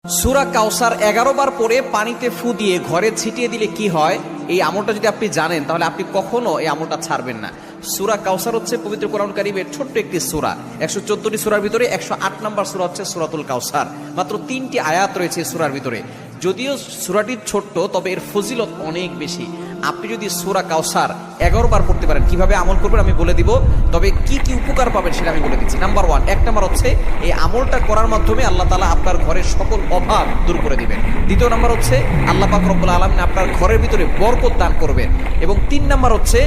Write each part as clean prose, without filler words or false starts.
সূরা কাউসার 11 বার পরে পানিতে ফু দিয়ে ঘরে ছিটিয়ে দিলে কি হয়, এই আমলটা যদি আপনি জানেন তাহলে আপনি কখনো এই আমলটা ছাড়বেন না। সূরা কাউসার হচ্ছে পবিত্র কোরআন কারীমের ছোট্ট একটি সূরা। 114টি সূরার ভিতরে 108 নম্বর সূরা হচ্ছে সূরাতুল কাউসার। মাত্র 3টি আয়াত রয়েছে এই সূরার ভিতরে। যদিও সূরাটি ছোট্ট, তবে এর ফজিলত অনেক বেশি। আপনি যদি সূরা কাউসার 11 বার পড়তে পারেন, কিভাবে আমল করবেন আমি বলে দিব, তবে কি কি উপকার পাবেন সেটা আমি বলে দিচ্ছি। নাম্বার 1, 1 নাম্বার হচ্ছে এই আমলটা করার মাধ্যমে আল্লাহ তাআলা আপনার ঘরের সকল অভাব দূর করে দিবেন। দ্বিতীয় নাম্বার হচ্ছে আল্লাহ পাক রব্বুল আলামিন আপনার ঘরের ভিতরে বরকত দান করবেন। এবং 3 নাম্বার হচ্ছে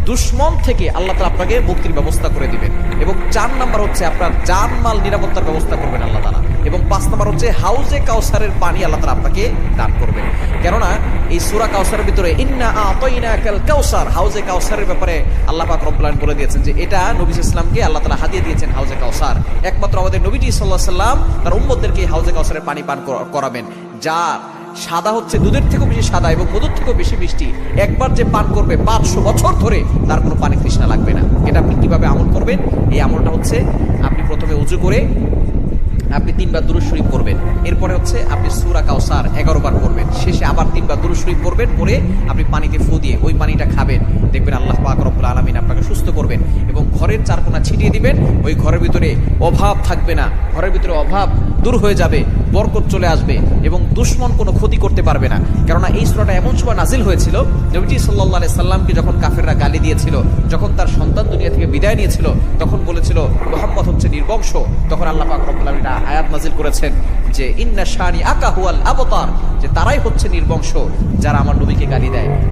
দুশ্মন থেকে আল্লাহ তাআলা আপনাকে মুক্তির ব্যবস্থা করে দিবেন। এবং 4 নাম্বার হচ্ছে আপনার জানমাল নিরাপত্তার ব্যবস্থা করবেন আল্লাহ তাআলা। এবং 5 নাম্বার হচ্ছে হাউজে কাউসারের পানি আল্লাহ তাআলা আপনাকে দান করবেন। কেননা এই সূরা কাউসারের ভিতরে ইন্না আতাইনাকাল কাউসার, হাউজে কাউসারের ব্যাপারে আল্লাহ পাক রব্বুল আলামিন বলে দিয়েছেন যে এটা নবী সাল্লাল্লাহু আলাইহি ওয়াসাল্লামকে আল্লাহ তাআলা হাদিয়া দিয়েছেন হাউজে কাউসার। একমাত্র আমাদের নবীজি সাল্লাল্লাহু আলাইহি ওয়াসাল্লাম তার উম্মতদেরকে হাউজে কাউসারের পানি পান করাবেন, যা সাদা হচ্ছে দুধের থেকেও বেশি সাদা এবং মধুর থেকেও বেশি মিষ্টি। একবার যে পান করবে 500 বছর ধরে তার কোনো পানি তৃষ্ণা লাগবে না। এটা আপনি কিভাবে আমল করবেন? এই আমলটা হচ্ছে আপনি প্রথমে উযু করে আপনি 3 বার দুরূদ শরীফ পড়বেন। এরপরে হচ্ছে আপনি সূরা কাউসার 11 বার পড়বেন। শেষে আবার 3 বার দুরূদ শরীফ পড়বেন। পরে আপনি পানিতে ফু দিয়ে ওই পানিটা খাবেন। দেখবেন আল্লাহ পাক রব্বুল আলামিন আপনাকে সুস্থ করবেন এবং ঘরের চারকোনা ছিটিয়ে দিবেন। ওই ঘরের ভিতরে অভাব থাকবে না, ঘরের ভিতরে অভাব দূর হয়ে যাবে, বরকত চলে আসবে এবং দুশমন কোনো ক্ষতি করতে পারবে না। কেননা এই সূরাটা এমন সময় নাজিল হয়েছিল, নবীজি সাল্লাল্লাহু আলাইহি সাল্লামকে যখন কাফেররা গালি দিয়েছিল, যখন তার সন্তান দুনিয়া থেকে বিদায় নিয়েছিল, তখন বলেছিল মুহাম্মদ হচ্ছে নির্বংশ। তখন আল্লাহ পাক রব্বুল আলামিন আয়াত নাজিল করেছেন যে ইন্না শানি আকা হুয়াল আবতার, যে তারাই হচ্ছে নির্বংশ যারা আমার নবীকে গালি দেয়।